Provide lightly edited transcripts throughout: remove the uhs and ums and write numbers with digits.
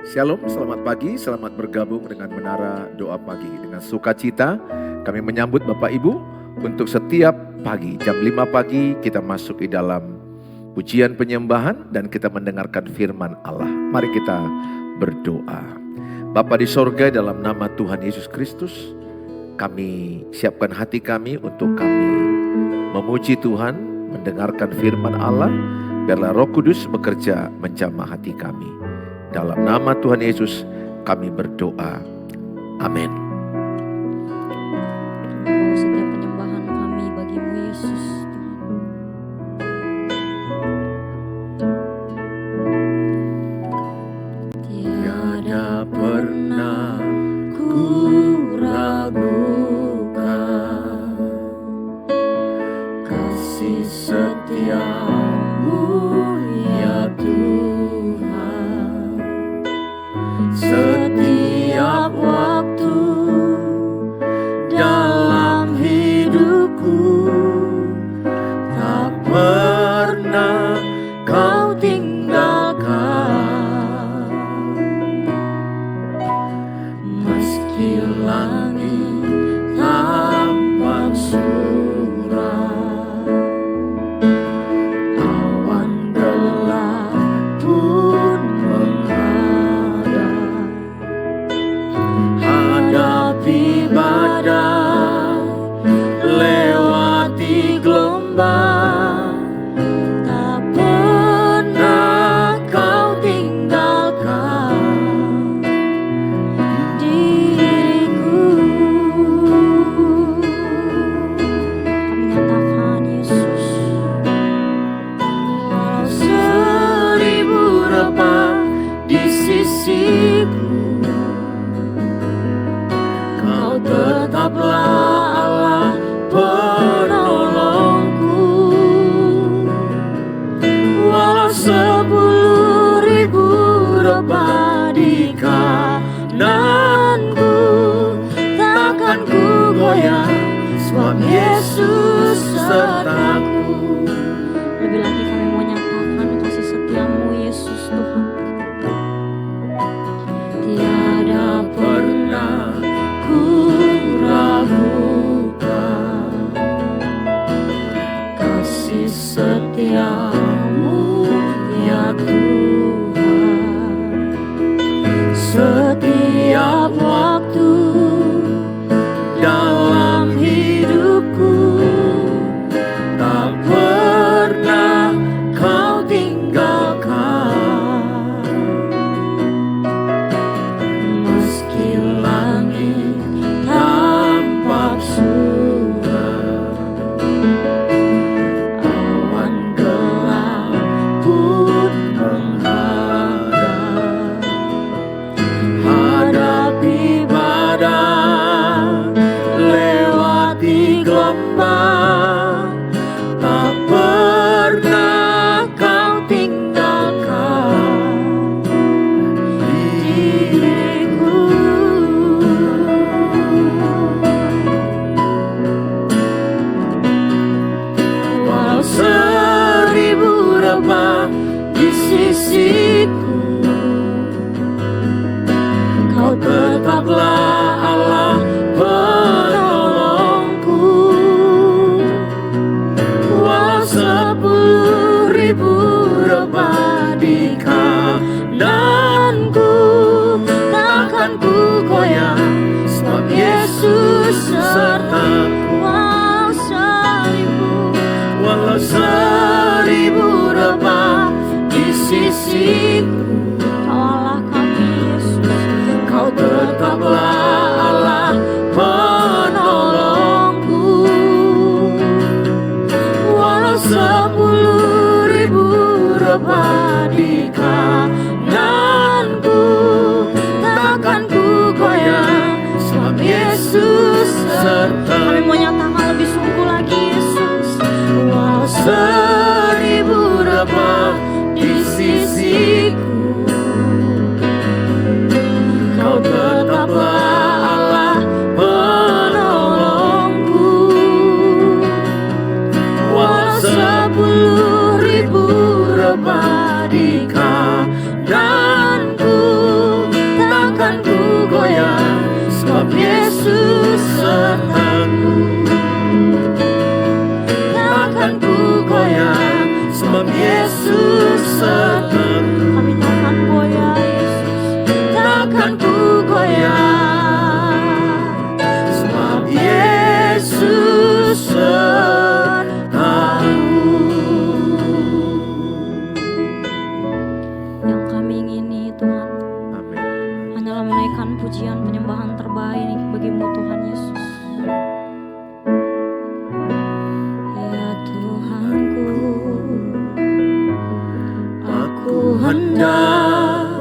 Shalom, selamat pagi, selamat bergabung dengan Menara Doa Pagi. Dengan sukacita kami menyambut Bapak Ibu untuk setiap pagi, jam 5 pagi kita masuk di dalam pujian penyembahan dan kita mendengarkan firman Allah. Mari kita berdoa. Bapa di sorga, dalam nama Tuhan Yesus Kristus, kami siapkan hati kami untuk kami memuji Tuhan, mendengarkan firman Allah. Biarlah Roh Kudus bekerja menjamah hati kami. Dalam nama Tuhan Yesus kami berdoa. Amin. Setiap penyembahan kami bagimu Yesus. Tiada pernah ku ragukan kasih setiamu ya Tuhan. Setiap waktu dalam hidupku tak pernah kau tinggalkan. Meski langit tampak suram, awan gelap pun menghadap. Hadapi badai, lewati gelombang, tak pernah kau tinggalkan diriku. Kami nyatakan Yesus, walau 1000 rebah di sisiku, Kau tetaplah Allah penolongku. Walau 10.000 rebah di kananku, takkan ku goyah, sebab Yesus sertaku. lebih lagi kami mau nyatakan kasih setiamu Yesus Tuhan. Tiada pernah ku ragukan kasih setiamu ya Tuhan. Setiap waktu dalam hidupku tak pernah kau tinggalkan. Meski langit tampak suram, awan gelap pun menghadap. Hadapi badai, lewati gelombang, tak pernah kau tinggalkan diriku. Walau 1000 rebah di sisiku, Kau tetaplah Allah penolongku. Walau 10.000 rebah di kananku, takkan ku goyah, sebab Yesus sertaku. Walau 1000 rebah di sisiku, Kau Allah kami Yesus. Kau tetaplah Allah penolongku. Walau 10.000 rebah di kananku, takkan ku goyah, sebab Yesus sertaku. Kami mau nyatakan lebih sungguh lagi Yesus. Walau 1000 rebah di sisiku, pujian penyembahan terbaik bagimu Tuhan Yesus. Ya Tuhanku, aku hendak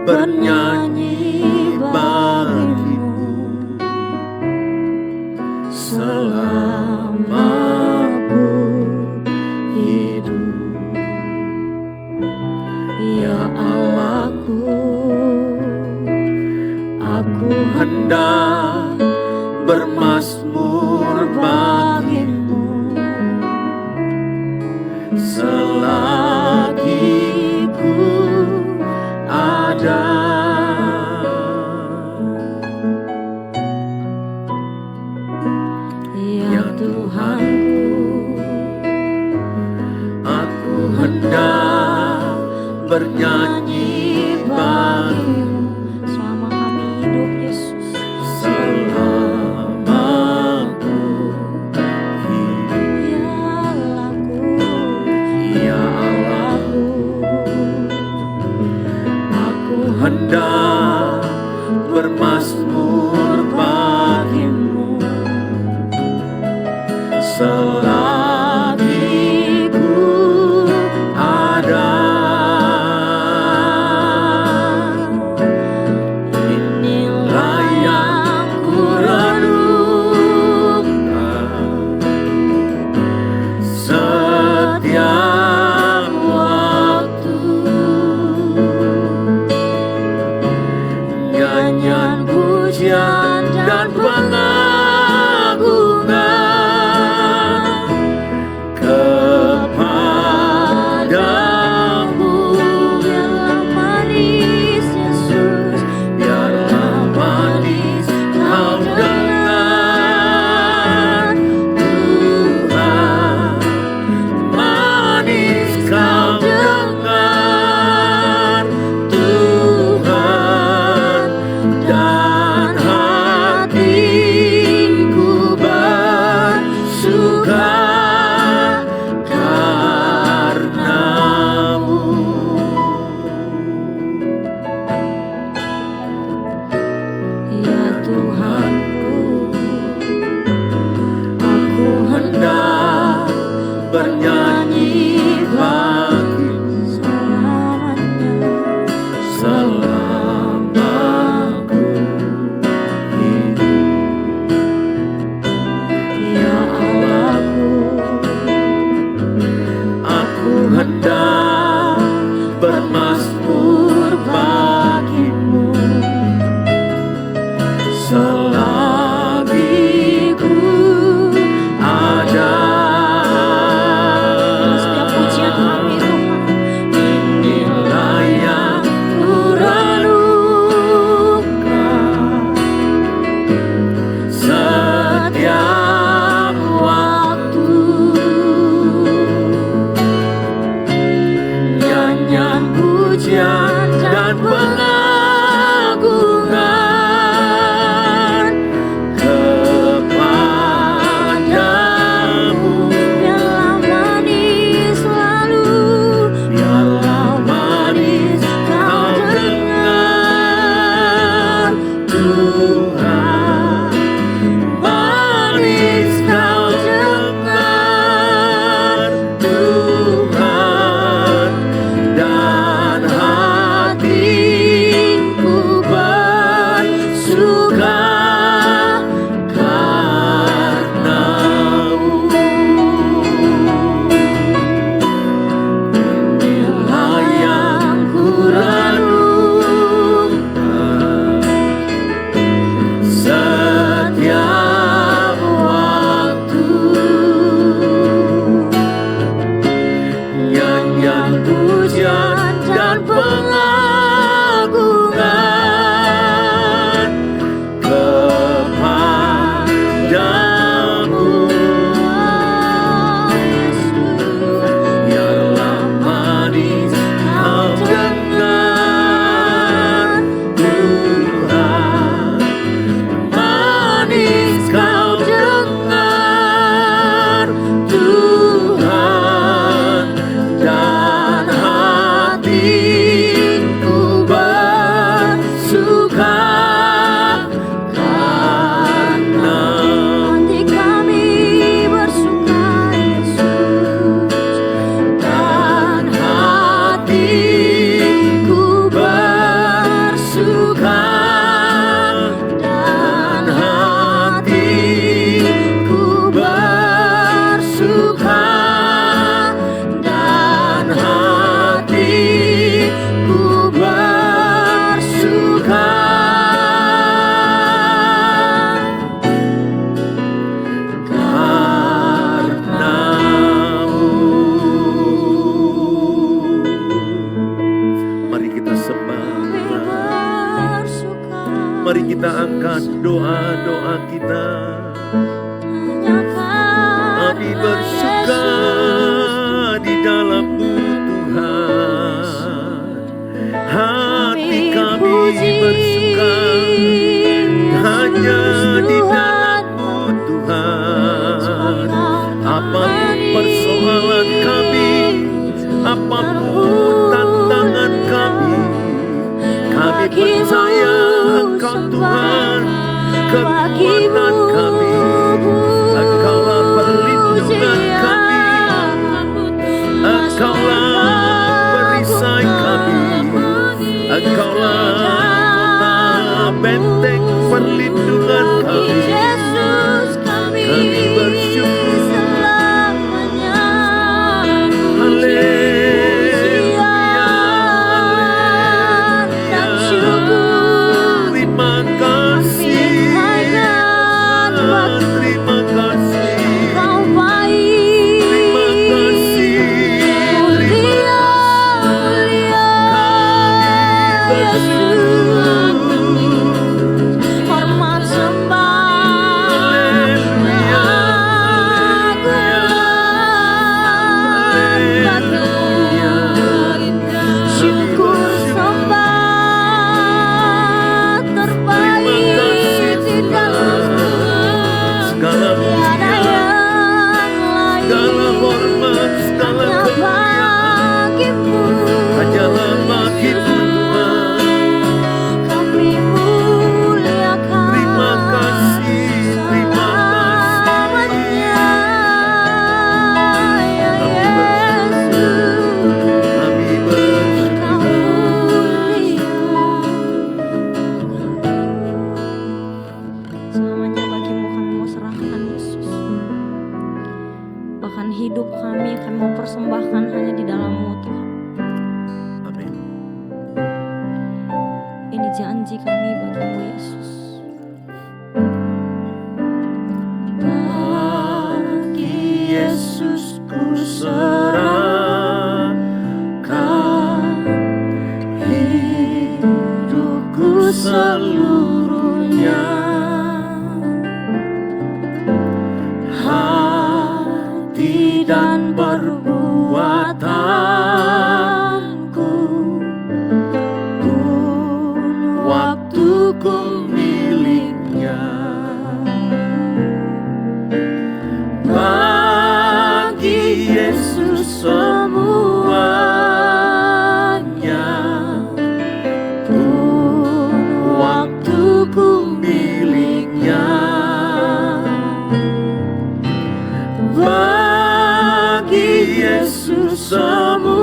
bernyanyi bagimu selama ku hidup. Ya Allahku, aku hendak bermazmur bagimu selagi ku ada. Ya Tuhanku, aku hendak bernyanyi bagimu selama kami hidup Yesus. Selama ku hidup. Ya Allahku, ya Allahku, aku hendak bermazmur bagimu selagi ku ada. Inilah yang ku renungkan setiap waktu. Nyanyianku kita sembah. Kami bersuka. Mari kita angkat doa-doa kita. Hanya Kami karena bersuka Yesus. di dalam-Mu Tuhan. Hati kami bersuka hanya di dalam-Mu Tuhan. Apapun persoalan kami, apapun tantangan kami percaya Engkau Tuhan, kekuatan kami. Engkaulah perlindungan kami, Engkaulah perisai kami, Engkaulah kota benteng perlindungan kami. Kami bersyukur. Haleluya, haleluya. Terima kasih, terima kasih, terima kasih, Hormat sembah, haleluya, haleluya. syukur sembah terbaik di dalam Segala tiada pujian, yang segala lain hormat, segala hanya kemuliaan bagimu. hanyalah bagimu Tuhan. Kami muliakan Terima kasih, terima kasih. ya Yesus. Kami bersyukur. Selamanya bagimu kami mau serahkan Yesus. Bahkan hidup kami mau persembahkan hanya di dalam-Mu Tuhan. Amin. Ini janji kami bagimu Yesus. Bagi Yesus ku serahkan hidupku seluruhnya. Hati dan perbuatanku pun waktuku miliknya. Bagi Yesus semuanya pun waktuku miliknya. Bagi Yesus semuanya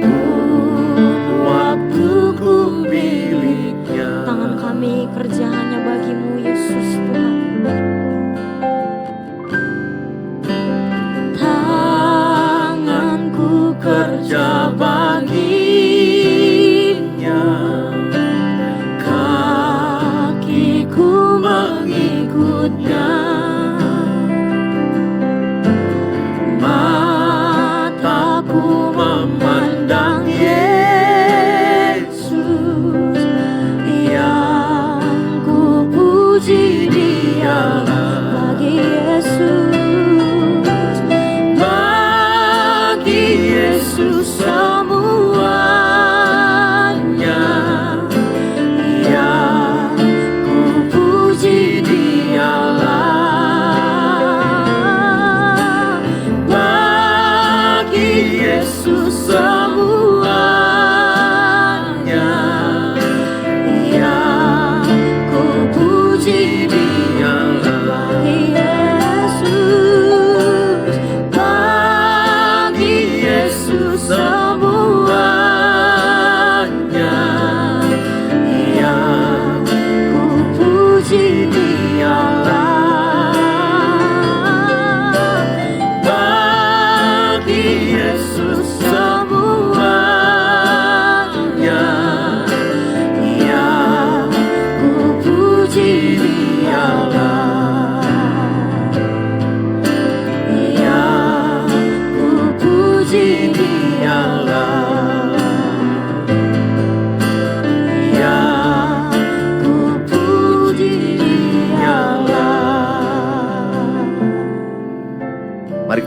pun waktuku miliknya. Tangan kami kerja hanya bagimu Yesus Tuhan. Tanganku kerja baginya, kakiku mengikutnya, mataku memandang Yesus, yang ku puji Dialah. Bagi Yesus, bagi Yesus semuanya, yang ku puji Dialah. Bagi Yesus semuanya, yang ku puji Dialah. Bagi Yesus, bagi Yesus.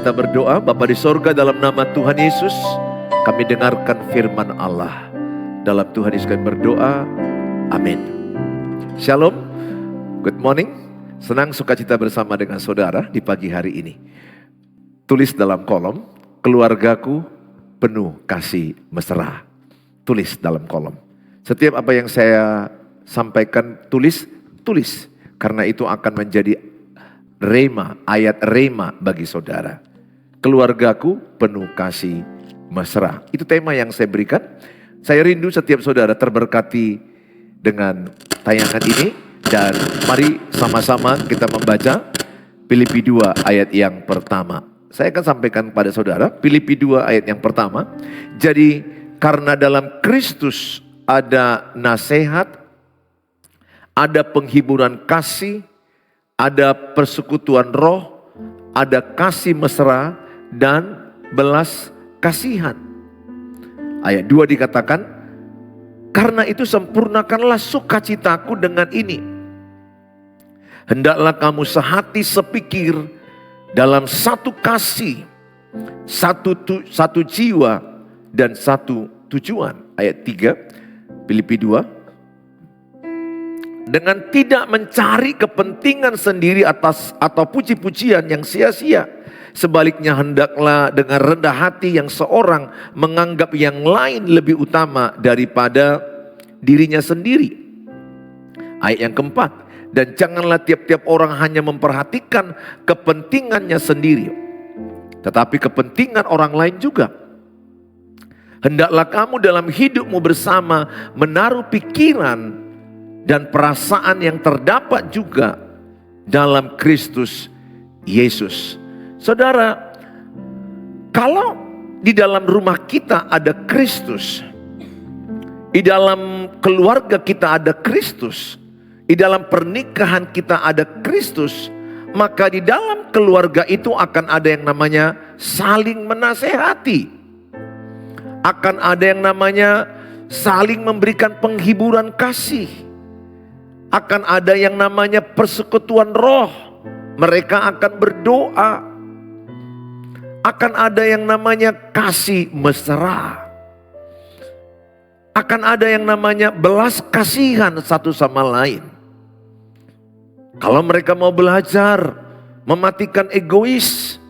kita berdoa. Bapa di sorga, dalam nama Tuhan Yesus, kami dengarkan firman Allah. Dalam Tuhan Yesus kami berdoa. Amin. Shalom. Good morning. Senang sukacita bersama dengan saudara di pagi hari ini. Tulis dalam kolom, keluargaku penuh kasih mesra. Tulis dalam kolom. Setiap apa yang saya sampaikan tulis. Karena itu akan menjadi rema, ayat rema bagi saudara. Keluargaku penuh kasih mesra. Itu tema yang saya berikan. Saya rindu setiap saudara terberkati dengan tayangan ini. Dan mari sama-sama kita membaca Filipi 2 ayat yang pertama. Saya akan sampaikan kepada saudara Filipi 2 ayat yang pertama. Jadi karena dalam Kristus ada nasihat, ada penghiburan kasih, ada persekutuan roh, ada kasih mesra dan belas kasihan. Ayat 2 dikatakan, karena itu sempurnakanlah sukacitaku dengan ini. Hendaklah kamu sehati sepikir dalam satu kasih, satu jiwa dan satu tujuan. Ayat 3 Filipi 2. Dengan tidak mencari kepentingan sendiri atau puji-pujian yang sia-sia. Sebaliknya hendaklah dengan rendah hati yang seorang menganggap yang lain lebih utama daripada dirinya sendiri. Ayat yang keempat. Dan janganlah tiap-tiap orang hanya memperhatikan kepentingannya sendiri, tetapi kepentingan orang lain juga. Hendaklah kamu dalam hidupmu bersama menaruh pikiran dan perasaan yang terdapat juga dalam Kristus Yesus. Saudara, kalau di dalam rumah kita ada Kristus, di dalam keluarga kita ada Kristus, di dalam pernikahan kita ada Kristus, maka di dalam keluarga itu akan ada yang namanya saling menasehati. Akan ada yang namanya saling memberikan penghiburan kasih. Akan ada yang namanya persekutuan roh. Mereka akan berdoa. Akan ada yang namanya kasih mesra. Akan ada yang namanya belas kasihan satu sama lain. Kalau mereka mau belajar mematikan egois,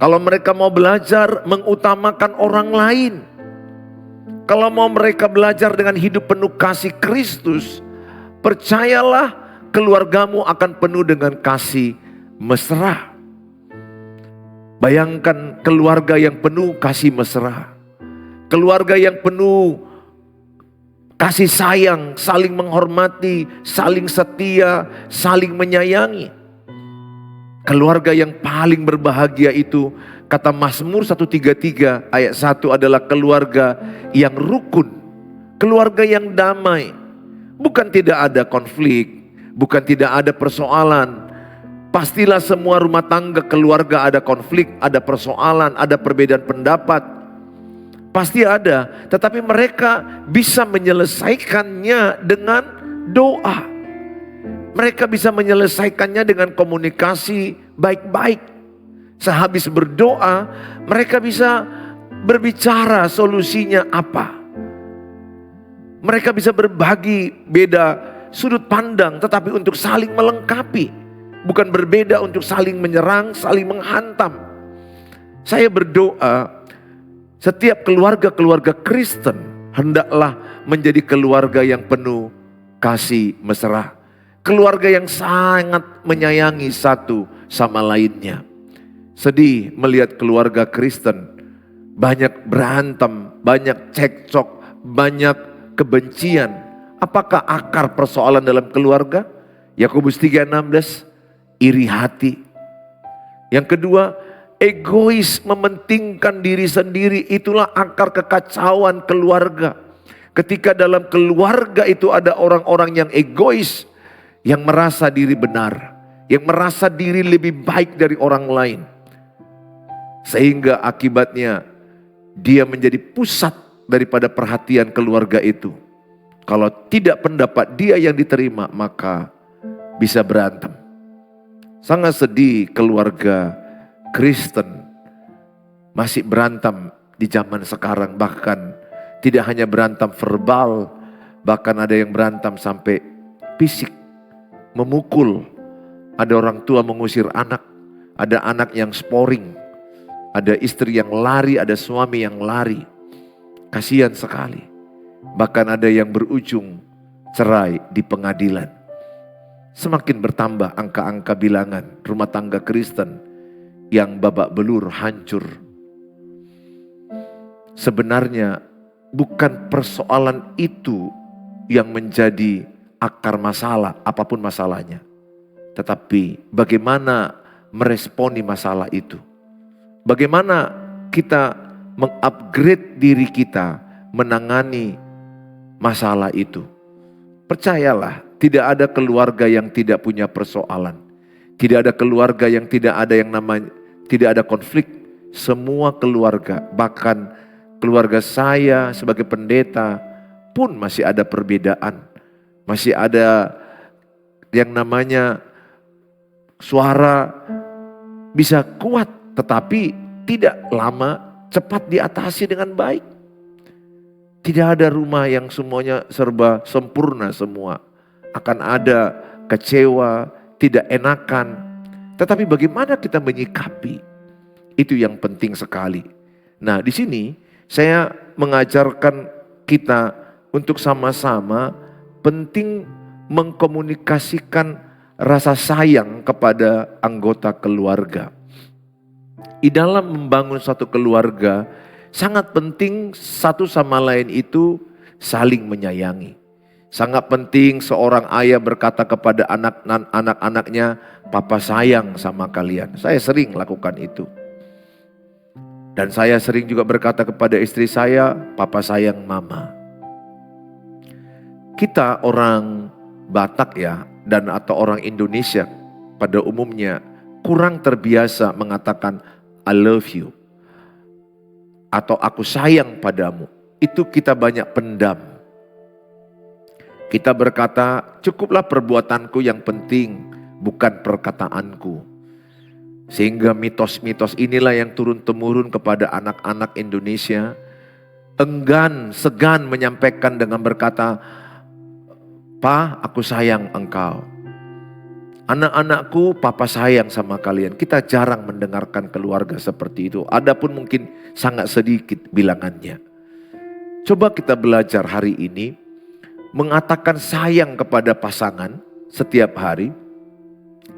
kalau mereka mau belajar mengutamakan orang lain, kalau mau mereka belajar dengan hidup penuh kasih Kristus, percayalah keluargamu akan penuh dengan kasih mesra. Bayangkan keluarga yang penuh kasih mesra, keluarga yang penuh kasih sayang, saling menghormati, saling setia, saling menyayangi. Keluarga yang paling berbahagia itu, kata Mazmur 133 ayat 1 adalah keluarga yang rukun. Keluarga yang damai. Bukan tidak ada konflik, bukan tidak ada persoalan. Pastilah semua rumah tangga keluarga ada konflik, ada persoalan, ada perbedaan pendapat. Pasti ada, tetapi mereka bisa menyelesaikannya dengan doa. Mereka bisa menyelesaikannya dengan komunikasi baik-baik. Sehabis berdoa, mereka bisa berbicara solusinya apa. Mereka bisa berbagi beda sudut pandang, tetapi untuk saling melengkapi. Bukan berbeda untuk saling menyerang, saling menghantam. Saya berdoa, setiap keluarga-keluarga Kristen hendaklah menjadi keluarga yang penuh kasih mesra. Keluarga yang sangat menyayangi satu sama lainnya. Sedih melihat keluarga Kristen banyak berantem, banyak cekcok, banyak kebencian. Apakah akar persoalan dalam keluarga? Yakobus 3:16, iri hati. Yang kedua, egois, mementingkan diri sendiri, itulah akar kekacauan keluarga. Ketika dalam keluarga itu ada orang-orang yang egois, yang merasa diri benar, yang merasa diri lebih baik dari orang lain. Sehingga akibatnya dia menjadi pusat daripada perhatian keluarga itu. Kalau tidak pendapat dia yang diterima, maka bisa berantem. Sangat sedih keluarga Kristen masih berantem di zaman sekarang, bahkan tidak hanya berantem verbal, bahkan ada yang berantem sampai fisik, memukul. Ada orang tua mengusir anak, ada anak yang sporing, ada istri yang lari, ada suami yang lari. Kasihan sekali. Bahkan ada yang berujung cerai di pengadilan. Semakin bertambah angka-angka bilangan rumah tangga Kristen yang babak belur, hancur. Sebenarnya bukan persoalan itu yang menjadi akar masalah, apapun masalahnya. Tetapi bagaimana meresponi masalah itu. Bagaimana kita mengupgrade diri kita menangani masalah itu. Percayalah, tidak ada keluarga yang tidak punya persoalan. Tidak ada keluarga yang tidak ada yang namanya, tidak ada konflik. Semua keluarga, bahkan keluarga saya sebagai pendeta pun masih ada perbedaan. Masih ada yang namanya suara bisa kuat, tetapi tidak lama cepat diatasi dengan baik. Tidak ada rumah yang semuanya serba sempurna semua. Akan ada kecewa, tidak enakan. Tetapi bagaimana kita menyikapi? Itu yang penting sekali. Nah, di sini saya mengajarkan kita untuk sama-sama penting mengkomunikasikan rasa sayang kepada anggota keluarga. Di dalam membangun satu keluarga, sangat penting satu sama lain itu saling menyayangi. Sangat penting seorang ayah berkata kepada anak-anaknya, "Papa sayang sama kalian." Saya sering lakukan itu. Dan saya sering juga berkata kepada istri saya, "Papa sayang mama." Kita orang Batak ya, dan atau orang Indonesia pada umumnya kurang terbiasa mengatakan I love you atau aku sayang padamu. Itu kita banyak pendam. Kita berkata, cukuplah perbuatanku yang penting, bukan perkataanku. Sehingga mitos-mitos inilah yang turun-temurun kepada anak-anak Indonesia. Enggan, segan menyampaikan dengan berkata, "Pa, aku sayang engkau. Anak-anakku, papa sayang sama kalian." Kita jarang mendengarkan keluarga seperti itu. Adapun mungkin sangat sedikit bilangannya. Coba kita belajar hari ini mengatakan sayang kepada pasangan setiap hari.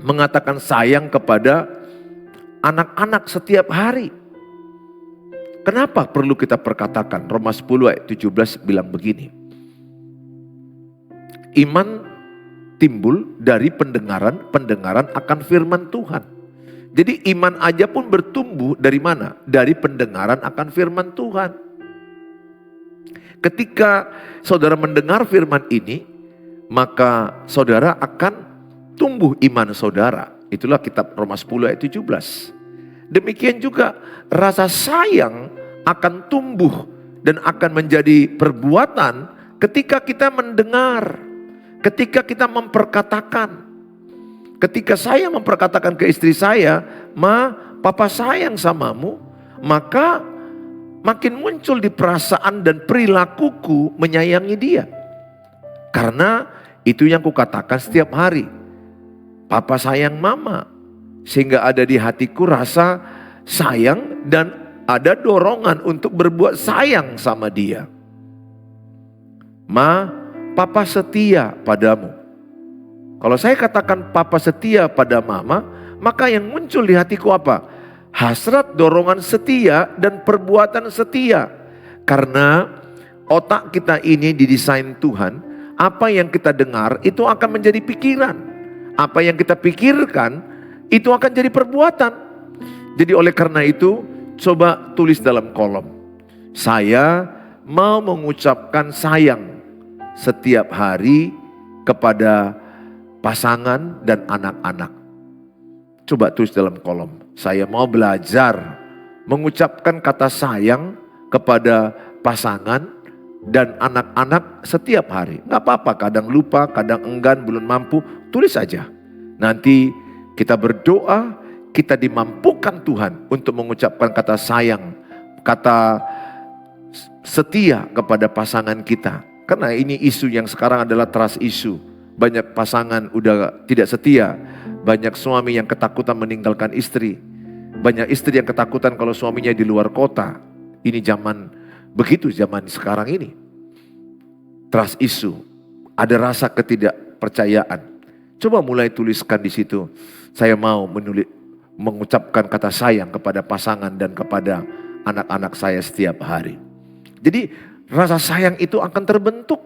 Mengatakan sayang kepada anak-anak setiap hari. Kenapa perlu kita perkatakan? Roma 10 ayat 17 bilang begini. Iman timbul dari pendengaran akan firman Tuhan. Jadi iman aja pun bertumbuh dari mana? Dari pendengaran akan firman Tuhan. Ketika saudara mendengar firman ini, maka saudara akan tumbuh iman saudara. Itulah kitab Roma 10 ayat 17. Demikian juga rasa sayang akan tumbuh dan akan menjadi perbuatan ketika kita mendengar. Ketika kita memperkatakan, ketika saya memperkatakan ke istri saya, "Ma, papa sayang samamu," maka makin muncul di perasaan dan perilakuku menyayangi dia. Karena itu yang kukatakan setiap hari. Papa sayang mama. Sehingga ada di hatiku rasa sayang dan ada dorongan untuk berbuat sayang sama dia. "Ma, papa setia padamu." Kalau saya katakan papa setia pada mama, maka yang muncul di hatiku apa? Hasrat, dorongan setia dan perbuatan setia. Karena otak kita ini didesain Tuhan, apa yang kita dengar itu akan menjadi pikiran. Apa yang kita pikirkan itu akan jadi perbuatan. Jadi oleh karena itu, coba tulis dalam kolom. Saya mau mengucapkan sayang setiap hari kepada pasangan dan anak-anak. Coba tulis dalam kolom. Saya mau belajar mengucapkan kata sayang kepada pasangan dan anak-anak setiap hari. Gak apa-apa, kadang lupa, kadang enggan, belum mampu. Tulis saja. Nanti kita berdoa, kita dimampukan Tuhan untuk mengucapkan kata sayang kata setia kepada pasangan kita. Karena ini isu yang sekarang adalah trust issue. Banyak pasangan udah tidak setia. Banyak suami yang ketakutan meninggalkan istri. Banyak istri yang ketakutan kalau suaminya di luar kota. Ini zaman begitu, zaman sekarang ini. Trust issue. Ada rasa ketidakpercayaan. Coba mulai tuliskan di situ. Saya mau mengucapkan kata sayang kepada pasangan dan kepada anak-anak saya setiap hari. Jadi rasa sayang itu akan terbentuk.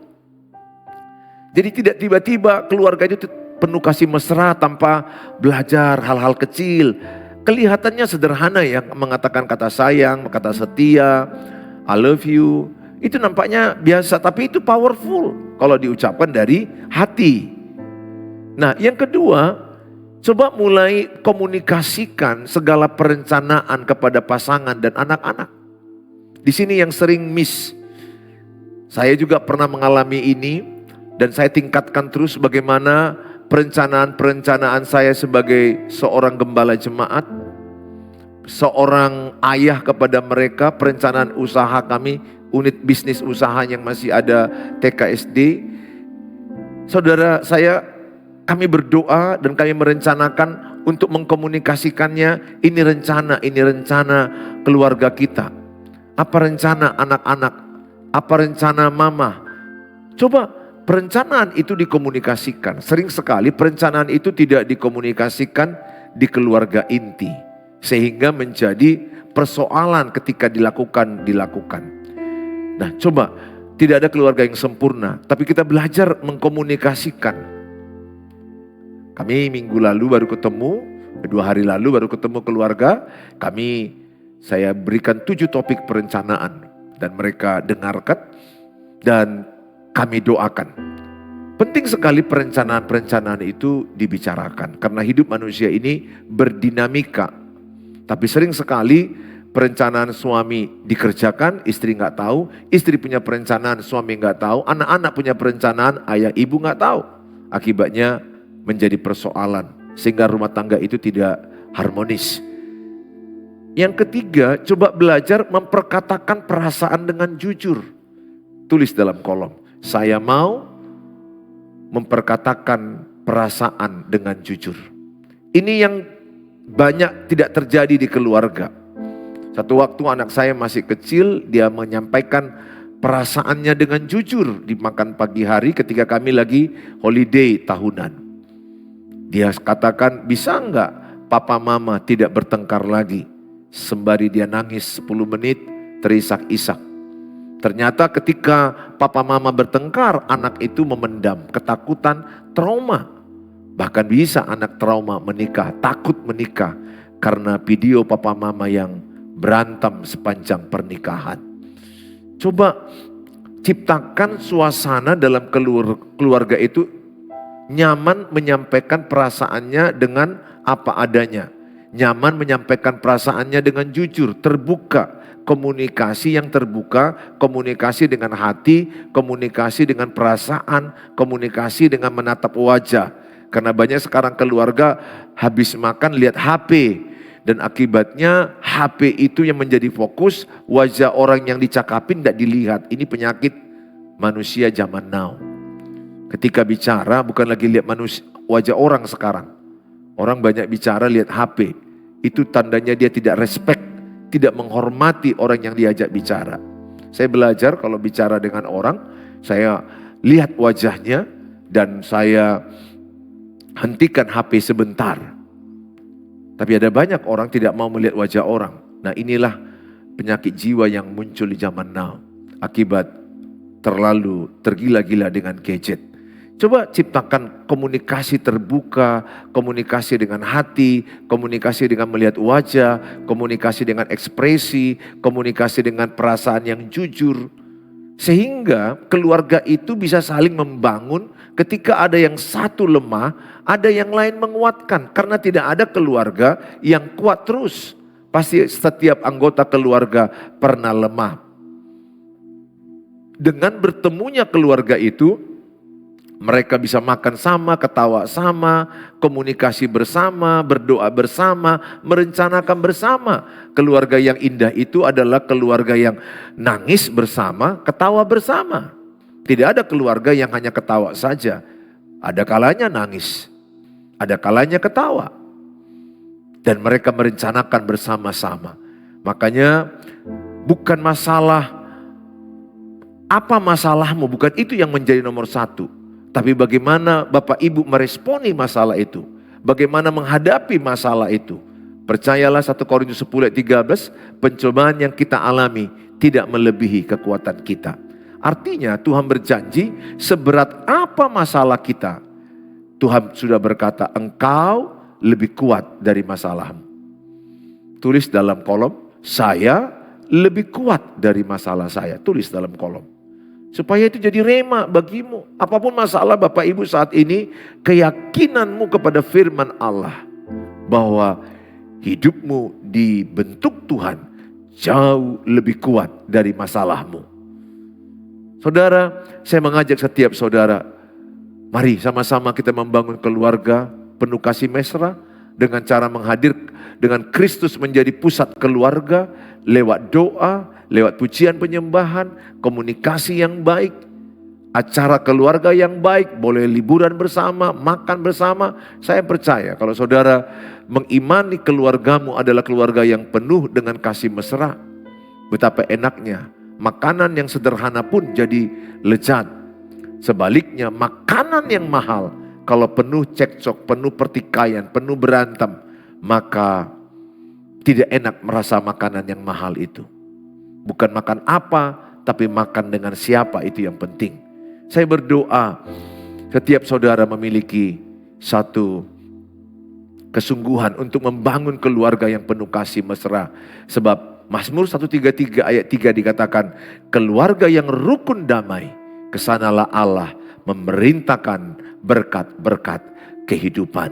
Jadi tidak tiba-tiba keluarga itu penuh kasih mesra tanpa belajar hal-hal kecil. Kelihatannya sederhana ya, mengatakan kata sayang, kata setia, I love you. Itu nampaknya biasa, tapi itu powerful kalau diucapkan dari hati. Nah, yang kedua, coba mulai komunikasikan segala perencanaan kepada pasangan dan anak-anak. Di sini yang sering miss. Saya juga pernah mengalami ini dan saya tingkatkan terus bagaimana perencanaan-perencanaan saya sebagai seorang gembala jemaat, seorang ayah kepada mereka, perencanaan usaha kami, unit bisnis usaha yang masih ada TKSD. Saudara saya, kami berdoa dan kami merencanakan untuk mengkomunikasikannya. Ini rencana keluarga kita. Apa rencana anak-anak? Apa rencana mama? Coba perencanaan itu dikomunikasikan. Sering sekali perencanaan itu tidak dikomunikasikan di keluarga inti. Sehingga menjadi persoalan ketika dilakukan. Nah, coba, tidak ada keluarga yang sempurna. Tapi kita belajar mengkomunikasikan. Kami minggu lalu baru ketemu, 2 hari lalu baru ketemu keluarga. Saya berikan 7 topik perencanaan. Dan mereka dengarkan dan kami doakan. Penting sekali perencanaan-perencanaan itu dibicarakan. Karena hidup manusia ini berdinamika. Tapi sering sekali perencanaan suami dikerjakan, istri nggak tahu. Istri punya perencanaan, suami nggak tahu. Anak-anak punya perencanaan, ayah ibu nggak tahu. Akibatnya menjadi persoalan. Sehingga rumah tangga itu tidak harmonis. Yang ketiga, coba belajar memperkatakan perasaan dengan jujur. Tulis dalam kolom. Saya mau memperkatakan perasaan dengan jujur. Ini yang banyak tidak terjadi di keluarga. Satu waktu anak saya masih kecil, dia menyampaikan perasaannya dengan jujur di makan pagi hari ketika kami lagi holiday tahunan. Dia katakan, bisa enggak papa mama tidak bertengkar lagi? Sembari dia nangis 10 menit terisak-isak. Ternyata ketika papa mama bertengkar, anak itu memendam ketakutan, trauma. Bahkan bisa anak trauma menikah, takut menikah karena video papa mama yang berantem sepanjang pernikahan. Coba ciptakan suasana dalam keluarga itu nyaman menyampaikan perasaannya dengan apa adanya. Nyaman menyampaikan perasaannya dengan jujur, terbuka. Komunikasi yang terbuka, komunikasi dengan hati, komunikasi dengan perasaan, komunikasi dengan menatap wajah. Karena banyak sekarang keluarga habis makan lihat HP. Dan akibatnya HP itu yang menjadi fokus, wajah orang yang dicakapin tidak dilihat. Ini penyakit manusia zaman now. Ketika bicara bukan lagi lihat wajah orang sekarang. Orang banyak bicara lihat HP. Itu tandanya dia tidak respect, tidak menghormati orang yang diajak bicara. Saya belajar kalau bicara dengan orang, saya lihat wajahnya dan saya hentikan HP sebentar. Tapi ada banyak orang tidak mau melihat wajah orang. Nah, inilah penyakit jiwa yang muncul di zaman now. Akibat terlalu tergila-gila dengan gadget. Coba ciptakan komunikasi terbuka, komunikasi dengan hati, komunikasi dengan melihat wajah, komunikasi dengan ekspresi, komunikasi dengan perasaan yang jujur. Sehingga keluarga itu bisa saling membangun ketika ada yang satu lemah, ada yang lain menguatkan. Karena tidak ada keluarga yang kuat terus. Pasti setiap anggota keluarga pernah lemah. Dengan bertemunya keluarga itu, Mereka bisa makan sama, ketawa sama, komunikasi bersama, berdoa bersama, merencanakan bersama. Keluarga yang indah itu adalah keluarga yang nangis bersama, ketawa bersama. Tidak ada keluarga yang hanya ketawa saja. Ada kalanya nangis, ada kalanya ketawa. Dan mereka merencanakan bersama-sama. Makanya bukan masalah, apa masalahmu, bukan itu yang menjadi nomor satu. Tapi bagaimana Bapak Ibu meresponi masalah itu. Bagaimana menghadapi masalah itu. Percayalah 1 Korintus 10 ayat 13, pencobaan yang kita alami tidak melebihi kekuatan kita. Artinya Tuhan berjanji seberat apa masalah kita, Tuhan sudah berkata engkau lebih kuat dari masalahmu. Tulis dalam kolom, saya lebih kuat dari masalah saya. Tulis dalam kolom. Supaya itu jadi rema bagimu. Apapun masalah Bapak Ibu saat ini, keyakinanmu kepada firman Allah. Bahwa hidupmu dibentuk Tuhan jauh lebih kuat dari masalahmu. Saudara, saya mengajak setiap saudara, mari sama-sama kita membangun keluarga penuh kasih mesra. Dengan cara dengan Kristus menjadi pusat keluarga, lewat doa, lewat pujian penyembahan, komunikasi yang baik, acara keluarga yang baik, boleh liburan bersama, makan bersama. Saya percaya kalau saudara mengimani keluargamu adalah keluarga yang penuh dengan kasih mesra, betapa enaknya makanan yang sederhana pun jadi lezat. Sebaliknya makanan yang mahal, kalau penuh cekcok, penuh pertikaian, penuh berantem, maka tidak enak merasa makanan yang mahal itu. Bukan makan apa, tapi makan dengan siapa, itu yang penting. Saya berdoa setiap saudara memiliki satu kesungguhan untuk membangun keluarga yang penuh kasih mesra. Sebab Mazmur 133 ayat 3 dikatakan, keluarga yang rukun damai, kesanalah Allah memerintahkan berkat-berkat kehidupan.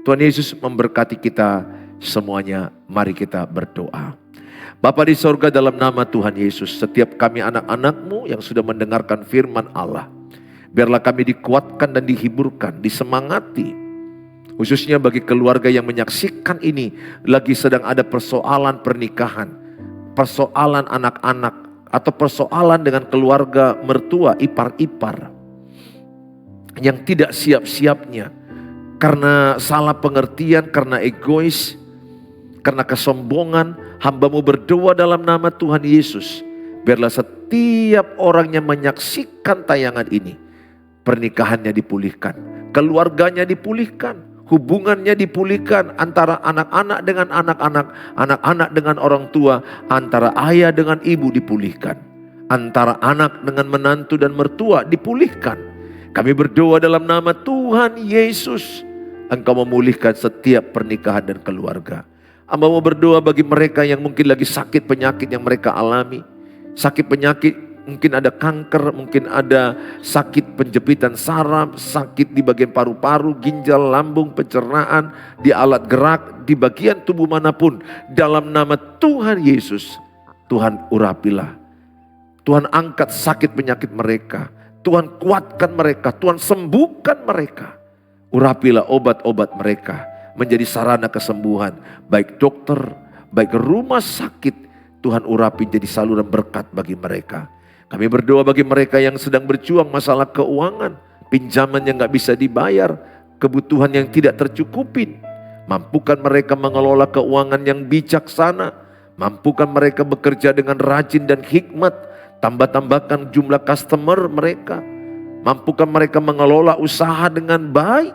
Tuhan Yesus memberkati kita semuanya. Mari kita berdoa. Bapa di sorga, dalam nama Tuhan Yesus, setiap kami anak-anak-Mu yang sudah mendengarkan firman Allah, biarlah kami dikuatkan dan dihiburkan, disemangati. Khususnya bagi keluarga yang menyaksikan ini, lagi sedang ada persoalan pernikahan, persoalan anak-anak, atau persoalan dengan keluarga mertua, ipar-ipar, yang tidak siap-siapnya, karena salah pengertian, karena egois, karena kesombongan. Hamba-Mu berdoa dalam nama Tuhan Yesus, biarlah setiap orang yang menyaksikan tayangan ini, pernikahannya dipulihkan, keluarganya dipulihkan, hubungannya dipulihkan, antara anak-anak dengan anak-anak, anak-anak dengan orang tua, antara ayah dengan ibu dipulihkan, antara anak dengan menantu dan mertua dipulihkan. Kami berdoa dalam nama Tuhan Yesus, Engkau memulihkan setiap pernikahan dan keluarga. Hamba mau berdoa bagi mereka yang mungkin lagi sakit penyakit yang mereka alami. Sakit penyakit, mungkin ada kanker, mungkin ada sakit penjepitan saraf, sakit di bagian paru-paru, ginjal, lambung, pencernaan, di alat gerak, di bagian tubuh manapun. Dalam nama Tuhan Yesus, Tuhan urapilah. Tuhan angkat sakit penyakit mereka. Tuhan kuatkan mereka, Tuhan sembuhkan mereka. Urapilah obat-obat mereka menjadi sarana kesembuhan. Baik dokter, baik rumah sakit, Tuhan urapi jadi saluran berkat bagi mereka. Kami berdoa bagi mereka yang sedang berjuang masalah keuangan, pinjaman yang gak bisa dibayar, kebutuhan yang tidak tercukupin. Mampukan mereka mengelola keuangan yang bijaksana. Mampukan mereka bekerja dengan rajin dan hikmat. Tambah-tambahkan jumlah customer mereka. Mampukan mereka mengelola usaha dengan baik.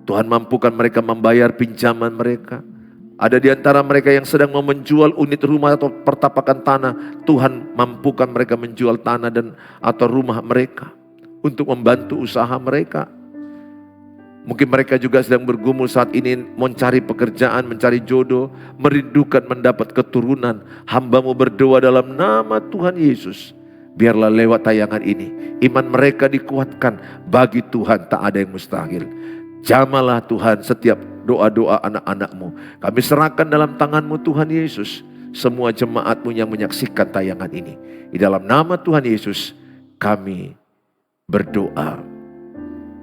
Tuhan mampukan mereka membayar pinjaman mereka. Ada di antara mereka yang sedang mau menjual unit rumah atau pertapakan tanah. Tuhan mampukan mereka menjual tanah dan atau rumah mereka untuk membantu usaha mereka. Mungkin mereka juga sedang bergumul saat ini mencari pekerjaan, mencari jodoh, merindukan mendapat keturunan. Hamba-Mu berdoa dalam nama Tuhan Yesus. Biarlah lewat tayangan ini iman mereka dikuatkan. Bagi Tuhan tak ada yang mustahil. Jamalah Tuhan setiap doa-doa anak-anak-Mu. Kami serahkan dalam tangan-Mu Tuhan Yesus. Semua jemaat-Mu yang menyaksikan tayangan ini. Di dalam nama Tuhan Yesus kami berdoa.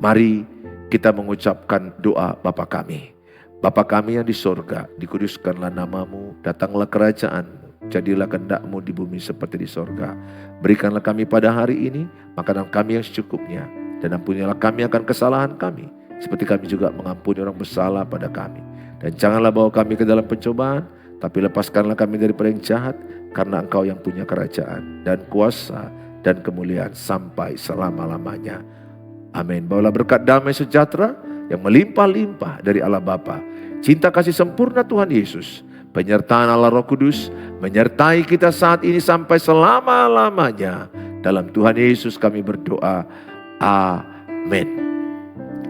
Mari kita mengucapkan doa Bapa kami. Bapa kami yang di sorga, dikuduskanlah namamu, datanglah kerajaan-Mu, jadilah kehendak-Mu di bumi seperti di sorga. Berikanlah kami pada hari ini makanan kami yang secukupnya, dan ampunilah kami akan kesalahan kami, seperti kami juga mengampuni orang bersalah pada kami. Dan janganlah bawa kami ke dalam pencobaan, tapi lepaskanlah kami daripada yang jahat, karena Engkau yang punya kerajaan dan kuasa dan kemuliaan sampai selama-lamanya. Amin. Bawalah berkat damai sejahtera yang melimpah-limpah dari Allah Bapa, cinta kasih sempurna Tuhan Yesus, penyertaan Allah Roh Kudus, menyertai kita saat ini sampai selama-lamanya. Dalam Tuhan Yesus kami berdoa. Amin.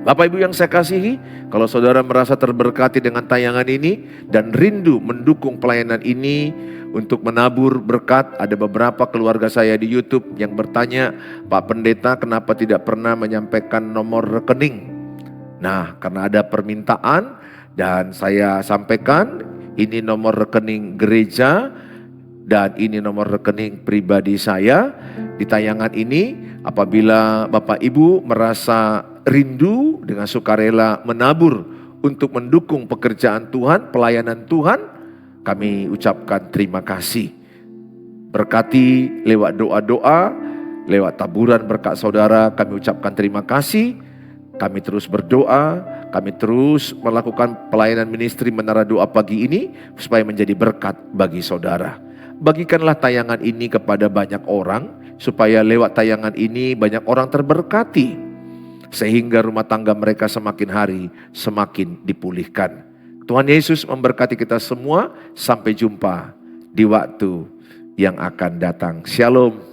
Bapak Ibu yang saya kasihi, kalau saudara merasa terberkati dengan tayangan ini dan rindu mendukung pelayanan ini untuk menabur berkat, ada beberapa keluarga saya di YouTube yang bertanya, Pak Pendeta kenapa tidak pernah menyampaikan nomor rekening? Nah, karena ada permintaan dan saya sampaikan, ini nomor rekening gereja dan ini nomor rekening pribadi saya. Di tayangan ini, apabila Bapak Ibu merasa rindu dengan sukarela menabur untuk mendukung pekerjaan Tuhan, pelayanan Tuhan, kami ucapkan terima kasih. Berkati lewat doa-doa, lewat taburan berkat saudara, kami ucapkan terima kasih. Kami terus berdoa, kami terus melakukan pelayanan ministry Menara Doa Pagi ini supaya menjadi berkat bagi saudara. Bagikanlah tayangan ini kepada banyak orang, supaya lewat tayangan ini banyak orang terberkati, sehingga rumah tangga mereka semakin hari semakin dipulihkan. Tuhan Yesus memberkati kita semua. Sampai jumpa di waktu yang akan datang. Shalom.